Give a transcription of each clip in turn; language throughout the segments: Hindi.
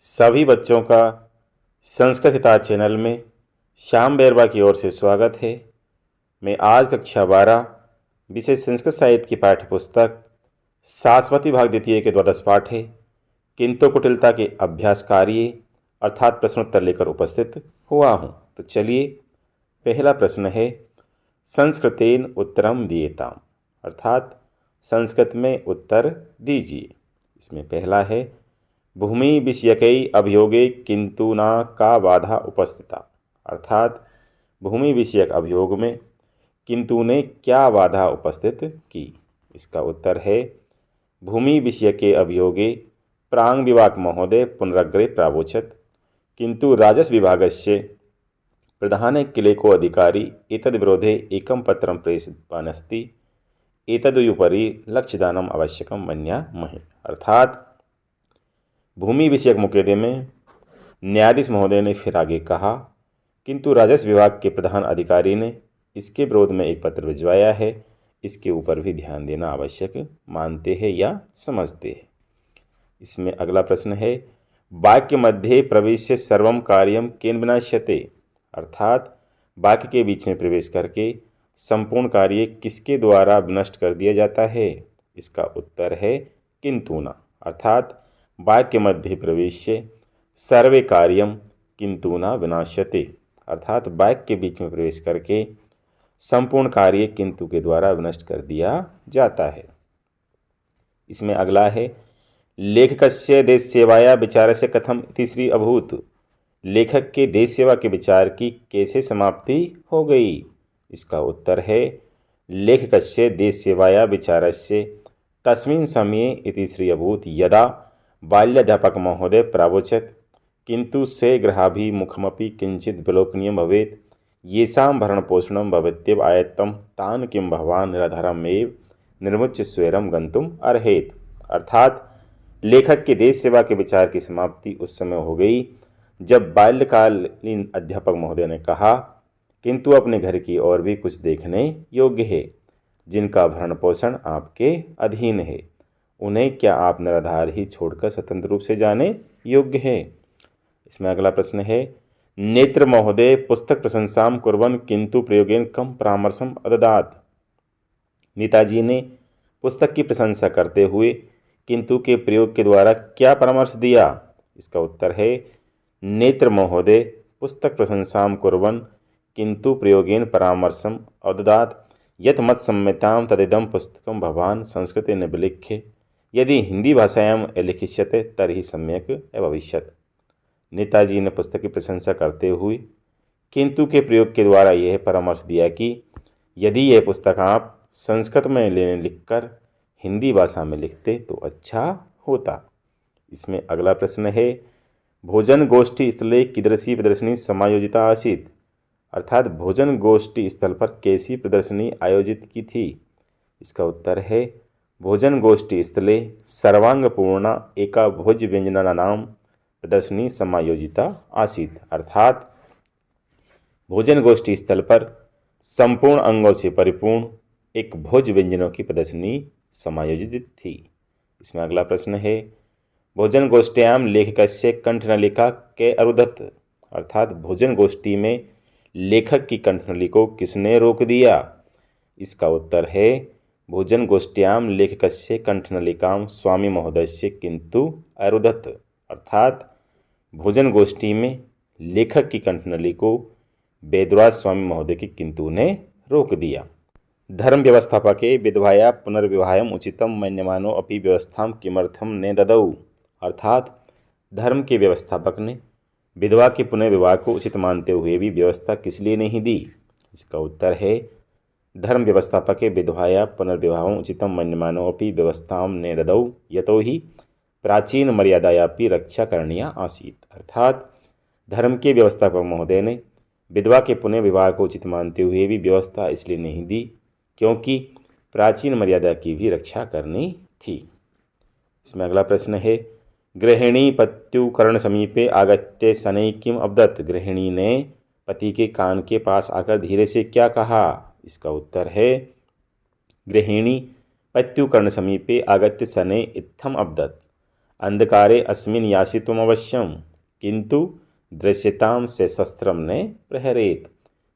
सभी बच्चों का संस्कृत हिताज चैनल में श्याम बैरवा की ओर से स्वागत है। मैं आज कक्षा 12 विषय संस्कृत साहित्य की पाठ्य पुस्तक सारस्वती भाग द्वितीय के द्वादश पाठ है किंतु कुटिलता के अभ्यास कार्य अर्थात प्रश्नोत्तर लेकर उपस्थित हुआ हूँ। तो चलिए, पहला प्रश्न है संस्कृतेन उत्तरम दीयताम, अर्थात संस्कृत में उत्तर दीजिए। इसमें पहला है भूमि विषयकै अभियोगे किंतु न का बाधा उपस्थिता, अर्थात भूमि विषयक अभियोग में किंतु ने क्या बाधा उपस्थित की। इसका उत्तर है भूमि विषय के अभियोगे प्रांग विभाग महोदय पुनरग्रे प्रावोचत किंतु राजस्व विभागस्य प्रधान किलेको अधिकारी एतद् विरोधे एकं पत्रं प्रेषितवानस्ति एतदुपरि लक्ष्यदानम आवश्यकम मन्यामहे, अर्थात भूमि विषयक मुकदमे में न्यायाधीश महोदय ने फिर आगे कहा किंतु राजस्व विभाग के प्रधान अधिकारी ने इसके विरोध में एक पत्र भिजवाया है, इसके ऊपर भी ध्यान देना आवश्यक मानते हैं या समझते हैं। इसमें अगला प्रश्न है वाक्य मध्य प्रवेश्य सर्वम कार्यम केन विनाश्यते, अर्थात वाक्य के बीच में प्रवेश करके संपूर्ण कार्य किसके द्वारा विनष्ट कर दिया जाता है। इसका उत्तर है किंतु न, अर्थात वाक्य मध्य प्रवेश्य सर्वे कार्यम किंतु न विनाश्यते, अर्थात वाक्य के बीच में प्रवेश करके संपूर्ण कार्य किंतु के द्वारा विनष्ट कर दिया जाता है। इसमें अगला है लेखकस्य देश सेवाया विचारस्य कथम तीसरी अभूत, लेखक के देश सेवा के विचार की कैसे समाप्ति हो गई। इसका उत्तर है लेखकस्य देश सेवाया विचारस्य तस्मिन् समये इति श्री अभूत यदा बाल्याध्यापक महोदय प्रावोचत किंतु से गृहाभिमुखमपि किंचित विलोकनीयं भवेत् येषां भरणपोषणं भवत्येव आयत्तं तान् किं भगवान् निराधारमेव निर्मुच्य स्वैरं गन्तुम् अर्हेत्, अर्थात लेखक के देश सेवा के विचार की समाप्ति उस समय हो गई जब बाल्यकालीन अध्यापक महोदय ने कहा किंतु अपने घर की ओर भी कुछ देखने योग्य है जिनका भरण पोषण आपके अधीन है, उन्हें क्या आप निराधार ही छोड़कर स्वतंत्र रूप से जाने योग्य है। इसमें अगला प्रश्न है नेत्र महोदय पुस्तक प्रशंसाम कुर्वन् किंतु प्रयोगेन कम परामर्शम अददात, नेताजी ने पुस्तक की प्रशंसा करते हुए किंतु के प्रयोग के द्वारा क्या परामर्श दिया। इसका उत्तर है नेत्र महोदय पुस्तक प्रशंसाम कुर्वन् किंतु प्रयोगेन परामर्शम अददात यत् मत सम्यताम तदिदम पुस्तकम भवान संस्कृते न विलिख्य यदि हिंदी भाषायां लिखिष्यते तर्हि सम्यक भविष्यत्। नेताजी ने पुस्तक की प्रशंसा करते हुए किंतु के प्रयोग के द्वारा यह परामर्श दिया कि यदि यह पुस्तक आप संस्कृत में लिखकर हिंदी भाषा में लिखते तो अच्छा होता। इसमें अगला प्रश्न है भोजन गोष्ठी स्थले कीदृशी प्रदर्शनी समायोजिता आसीत्, अर्थात भोजन गोष्ठी स्थल पर कैसी प्रदर्शनी आयोजित की थी। इसका उत्तर है भोजन गोष्ठी स्थले सर्वांगपूर्णा एका भोज्य व्यंजनानां प्रदर्शनी समायोजिता आसीत्, अर्थात भोजन गोष्ठी स्थल पर संपूर्ण अंगों से परिपूर्ण एक भोज्य व्यंजनों की प्रदर्शनी समायोजित थी। इसमें अगला प्रश्न है भोजन गोष्ठ्यां लेखकस्य कंठनलिका के अरुदत, अर्थात भोजन गोष्ठी में लेखक की कंठनली को किसने रोक दिया। इसका उत्तर है भोजन गोष्ठ्यां लेखकस्य कंठनलिकां स्वामी महोदयस्य किंतु अरुदत, अर्थात भोजन गोष्ठी में लेखक की कंठनली को वेदव्यास स्वामी महोदय की किंतु ने रोक दिया। धर्म व्यवस्थापके विधवाया पुनर्विवाहम उचितम मन्यमानो अपि व्यवस्थां किमर्थम ने ददौ, अर्थात धर्म के व्यवस्थापक ने विधवा के पुनर्विवाह को उचित मानते हुए भी व्यवस्था किस लिए नहीं दी। इसका उत्तर है धर्म व्यवस्थापके विधवाया पुनर्विवाहम उचितम मन्यमानो अपि व्यवस्थां ने ददौ यतो ही प्राचीन मर्यादायापि रक्षा करणीया आसीत्, अर्थात धर्म के व्यवस्थापक महोदय ने विधवा के पुनर्विवाह को उचित मानते हुए भी व्यवस्था इसलिए नहीं दी क्योंकि प्राचीन मर्यादा की भी रक्षा करनी थी। इसमें अगला प्रश्न है गृहिणी पत्युकरण समीपे आगत्य शनैः किम अवदत्, गृहिणी ने पति के कान के पास आकर धीरे से क्या कहा। इसका उत्तर है गृहिणी पत्युकरण समीपे आगत्य शनैः इत्थम अवदत्, अंधकारे अस्मिन् यासितुम अवश्यम किंतु दृश्यताम से शस्त्रम ने प्रहरेत।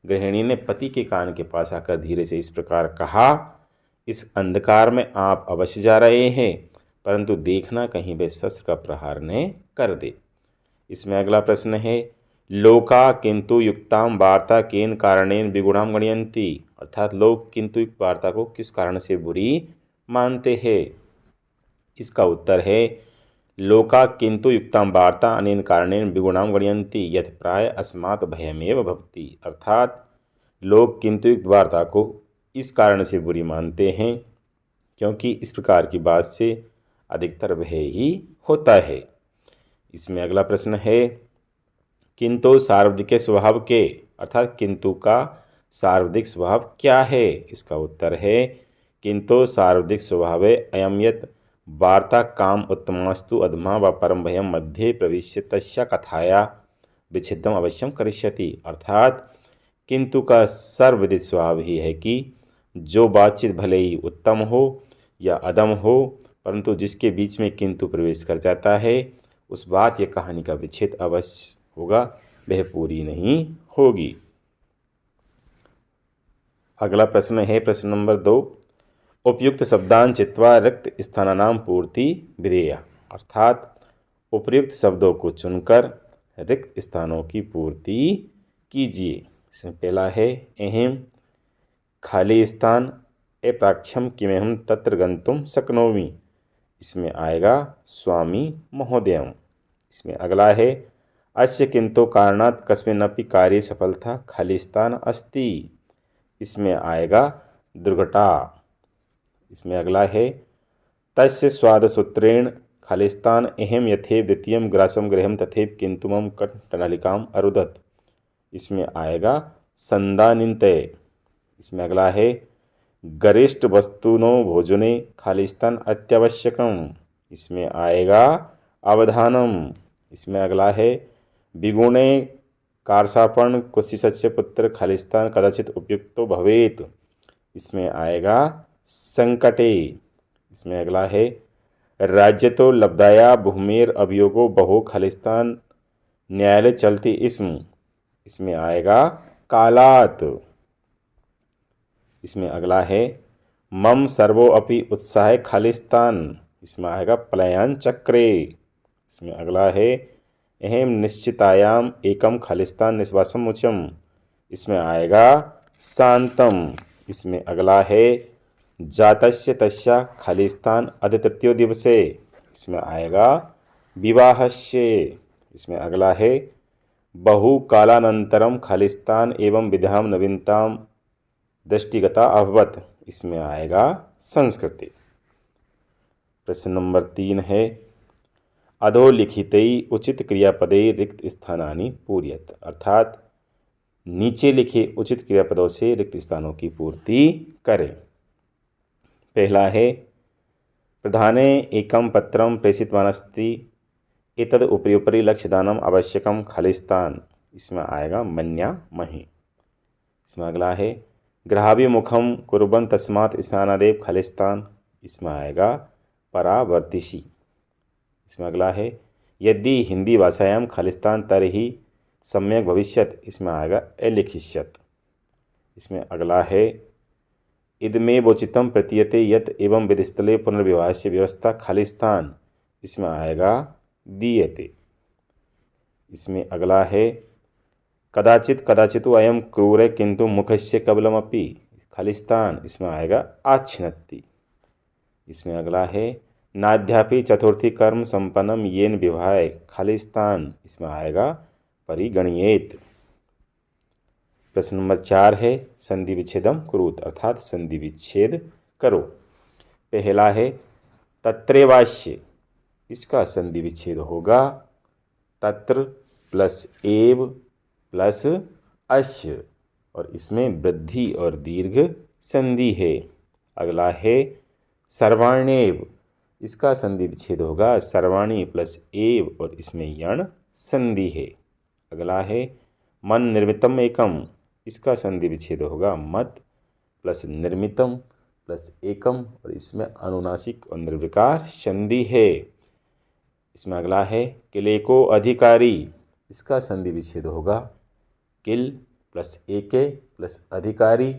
गृहिणी ने पति के कान के पास आकर धीरे से इस प्रकार कहा, इस अंधकार में आप अवश्य जा रहे हैं, परंतु देखना कहीं वे शस्त्र का प्रहार न कर दे। इसमें अगला प्रश्न है, लोका किंतु युक्ताम वार्ता केन कारणेन विगुणाम गणयन्ति, अर्थात लोग किंतु युक्त वार्ता को किस कारण से बुरी मानते हैं। इसका उत्तर है, लोका किंतु युक्ताम वार्ता अनेन कारणेन विगुणाम गणयन्ति यत् प्राय अस्मात् भयमेव भवति, अर्थात लोग किंतु युक्त वार्ता को इस कारण से बुरी मानते हैं क्योंकि इस प्रकार की बात से अधिकतर भय ही होता है। इसमें अगला प्रश्न है, किंतु सार्वधिक स्वभाव के, अर्थात किंतु का सार्वधिक स्वभाव क्या है। इसका उत्तर है, किंतु सार्वधिक स्वभाव अयम यत् वार्ता काम उत्तमास्तु अधमा व परम भयम मध्ये प्रविश्य तस्या कथाया विच्छिन्नम अवश्यम करिष्यति, अर्थात किंतु का सर्वविदित स्वभाव ही है कि जो बातचीत भले ही उत्तम हो या अधम हो, परंतु जिसके बीच में किंतु प्रवेश कर जाता है उस बात या कहानी का विच्छेद अवश्य होगा, वह पूरी नहीं होगी। अगला प्रश्न है प्रश्न नंबर 2, उपयुक्त शब्दान चित्वा रिक्त स्थानानाम पूर्ति विधेय, अर्थात उपयुक्त शब्दों को चुनकर रिक्त स्थानों की पूर्ति कीजिए। इसमें पहला है, अहम खाली स्थान अप्राक्षम किमेहम तत्र गंतुम शक्नोमि, इसमें आएगा स्वामी महोदयम। इसमें अगला है, अस्य किंतु कारणात् कस्मिन्नपि कार्ये सफलता खाली स्थान अस्ति, इसमें आएगा दुर्घटा। इसमें अगला है, तस्य स्वादसूत्रेण खालिस्तान अहम यथेव द्वितीयम ग्रासम गृहम तथेव किंतु मम कंठनलिकाम अरुदत, इसमें आएगा संदानिन्तय। इसमें अगला है, गरिष्ठ वस्तुनो भोजने खालिस्तान अत्यावश्यकम, इसमें आएगा अवधानम। इसमें अगला है, विगुणे कारसापर्ण कुत्सितस्य पुत्र खालिस्तान कदाचित उपयुक्तो भवेत, इसमें आएगा संकटे। इसमें अगला है, राज्यतो लब्धाया भूमेर अभियोगो बहो खालिस्तान न्यायालय चलती इसम, इसमें आएगा कालात। इसमें अगला है, मम सर्वो अपि उत्साह खालिस्तान, इसमें आएगा पलायन चक्रे। इसमें अगला है, अहम निश्चितायाम एकम खालिस्तान निस्वासम उच्यम, इसमें आएगा शांतम। इसमें अगला है, जातस्य तस्या खालिस्तान अद्य तृतीयो दिवसे, इसमें आएगा विवाहस्य। इसमें अगला है, बहु कालानंतरम खालिस्तान एवं विधाम नवीनताम दृष्टिगता अभवत, इसमें आएगा संस्कृति। प्रश्न नंबर 3 है, अधोलिखितै उचित क्रियापदे रिक्त स्थानानि पूरयत, अर्थात नीचे लिखे उचित क्रियापदों से रिक्त स्थानों की पूर्ति करें। पहला है, प्रधाने एकम पत्रम प्रेषितवानस्ति एतद उपरि उपरि लक्ष्यदानम आवश्यकम खालिस्तान, इसमें आएगा मन्या महि। इसमें अगला है, ग्रहाभिमुखम कुर्बन तस्मात् स्नानादेव खालिस्तान, इसमें आएगा परावर्तिषि। इसमें अगला है, यदि हिंदी भाषायाम खालिस्तान तरहि सम्यक भविष्यत, इसमें आएगा अलिखिष्यत। इसमें अगला है, इदमेवोचितं प्रतीयते यत् एवं विधिस्थले पुनर्विवाहस्य व्यवस्था खालिस्तान, इसमें आएगा दीयते। इसमें अगला है, कदाचित कदाचितु अयम क्रूर किंतु मुखस्य कबलमपि खालिस्तान, इसमें आएगा आच्छिनत्ति। इसमें अगला है, नाद्यापि चतुर्थी कर्म संपन्नम येन विवाहे खालिस्तान, इसमें आएगा परिगणयेत। प्रश्न नंबर 4 है, संधि विच्छेदम कुरुत, अर्थात संधि विच्छेद करो। पहला है, तत्रेवास्य, इसका संधि विच्छेद होगा तत्र प्लस एव प्लस अश्य, और इसमें वृद्धि और दीर्घ संधि है। अगला है, सर्वाण्येव, इसका संधि विच्छेद होगा सर्वाणी प्लस एव, और इसमें यण संधि है। अगला है, मन निर्मितम एकम, इसका संधि विच्छेद होगा मत प्लस निर्मितम प्लस एकम, और इसमें अनुनासिक और निर्विकार संधि है। इसमें अगला है किले को अधिकारी, इसका संधि विच्छेद होगा किल प्लस एके प्लस अधिकारी,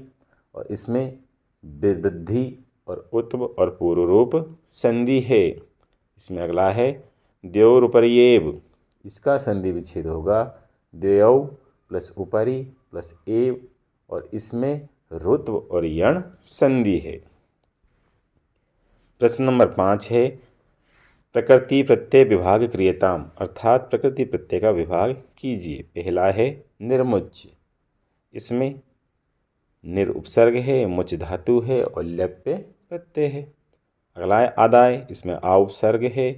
और इसमें वृद्धि और उत्व और पूर्व रूप संधि है। इसमें अगला है द्योरुपर्येव, इसका संधि विच्छेद होगा द्यौ प्लस उपरि प्लस एव, और इसमें रुत्व और यण संधि है। प्रश्न नंबर 5 है प्रकृति प्रत्यय विभाग क्रियताम, अर्थात प्रकृति प्रत्यय का विभाग कीजिए। पहला है निर्मुच्य, इसमें निर उपसर्ग है, मुच धातु है और लप्य प्रत्यय है। अगला है आदाय, इसमें आ उपसर्ग है,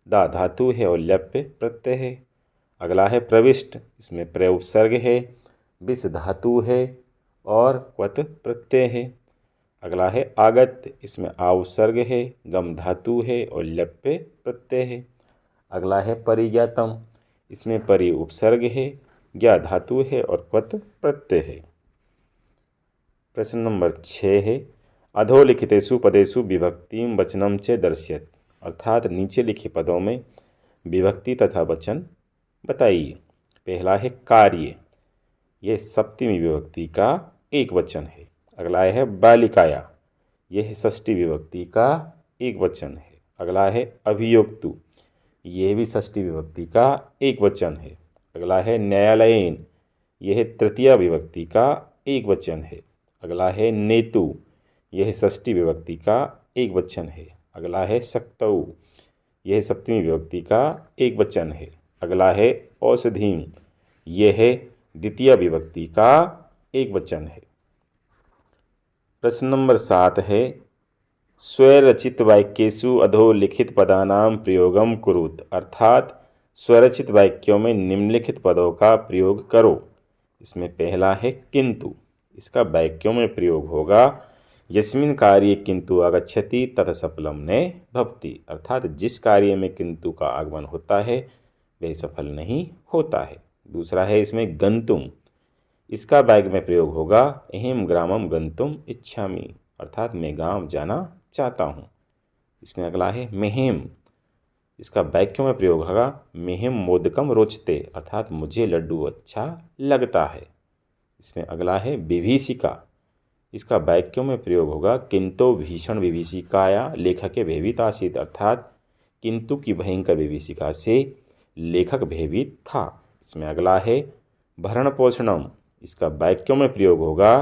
दा धातु है और लप्य प्रत्यय है। अगला है प्रविष्ट, इसमें प्र उपसर्ग है, विस धातु है और क्वत प्रत्यय है। अगला है आगत, इसमें आ उपसर्ग है, गम धातु है और लप्य प्रत्यय है। अगला है परिज्ञातम, इसमें परि उपसर्ग है, ज्ञा धातु है और क्वत प्रत्यय है। प्रश्न नंबर 6 है अधोलिखितेषु पदेषु विभक्तिम वचनम च दर्शयत, अर्थात नीचे लिखे पदों में विभक्ति तथा वचन बताइए। पहला है कार्य, यह सप्तमी विभक्ति का एक वचन है। अगला है बालिकाया, यह षष्ठी विभक्ति का एक वचन है। अगला है अभियोक्तु, यह भी षष्ठी विभक्ति का एक वचन है। अगला है न्यायालयेन, यह तृतीया विभक्ति का एक वचन है। अगला है नेतु, यह षष्ठी विभक्ति का एक वचन है। अगला है सक्तौ, यह सप्तमी विभक्ति का एक वचन है। अगला है औषधीम, यह द्वितीय विभक्ति का एक वचन है। प्रश्न नंबर 7 है स्वरचित वाक्येषु अधोलिखित पदानां प्रयोगम कुरुत, अर्थात स्वरचित वाक्यों में निम्नलिखित पदों का प्रयोग करो। इसमें पहला है किंतु, इसका वाक्यों में प्रयोग होगा यस्मिन् कार्ये किंतु आगच्छति तत् सफलम ने भवति, अर्थात जिस कार्य में किंतु का आगमन होता है वह सफल नहीं होता है। दूसरा है इसमें गंतुम, इसका वाक्य में प्रयोग होगा अहम ग्रामम गंतुम इच्छामि, अर्थात मैं गांव जाना चाहता हूँ। इसमें अगला है मेहेम, इसका वाक्यों में प्रयोग होगा मेहेम मोदकम रोचते, अर्थात मुझे लड्डू अच्छा लगता है। इसमें अगला है विभीषिका, इसका वाक्यों में प्रयोग होगा किंतु भीषण विभीषिकाया लेखक भयभीत आसीत्, अर्थात किंतु की भयंकर विभीषिका से लेखक भयभीत था। इसमें अगला है भरण पोषणम, इसका वाक्यों में प्रयोग होगा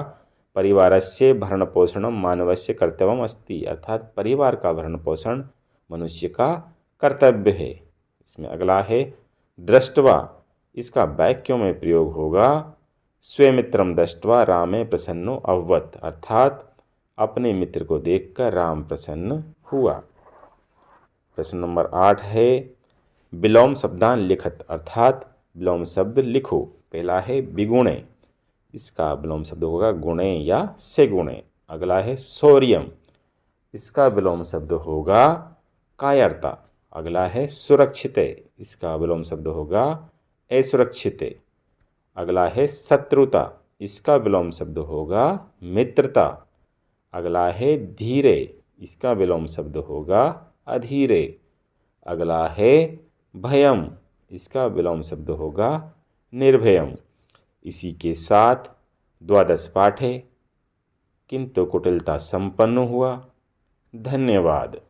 परिवारस्य भरण पोषणम मानवस्य कर्तव्यम अस्ति, अर्थात परिवार का भरण पोषण मनुष्य का कर्तव्य है। इसमें अगला है दृष्टवा, इसका वाक्यों में प्रयोग होगा स्वमित्रम दृष्ट्वा रामे प्रसन्नो अभवत्, अर्थात अपने मित्र को देखकर राम प्रसन्न हुआ। प्रश्न नंबर 8 है विलोम शब्दान लिखत, अर्थात विलोम शब्द लिखो। पहला है विगुणे, इसका विलोम शब्द होगा गुणे या से गुणे। अगला है शौर्यम, इसका विलोम शब्द होगा कायरता। अगला है सुरक्षिते, इसका विलोम शब्द होगा असुरक्षिते। अगला है शत्रुता, इसका विलोम शब्द होगा मित्रता। अगला है धीरे, इसका विलोम शब्द होगा अधीरे। अगला है भयम, इसका विलोम शब्द होगा निर्भयम। इसी के साथ द्वादश पाठ है किंतु कुटिलता संपन्न हुआ। धन्यवाद।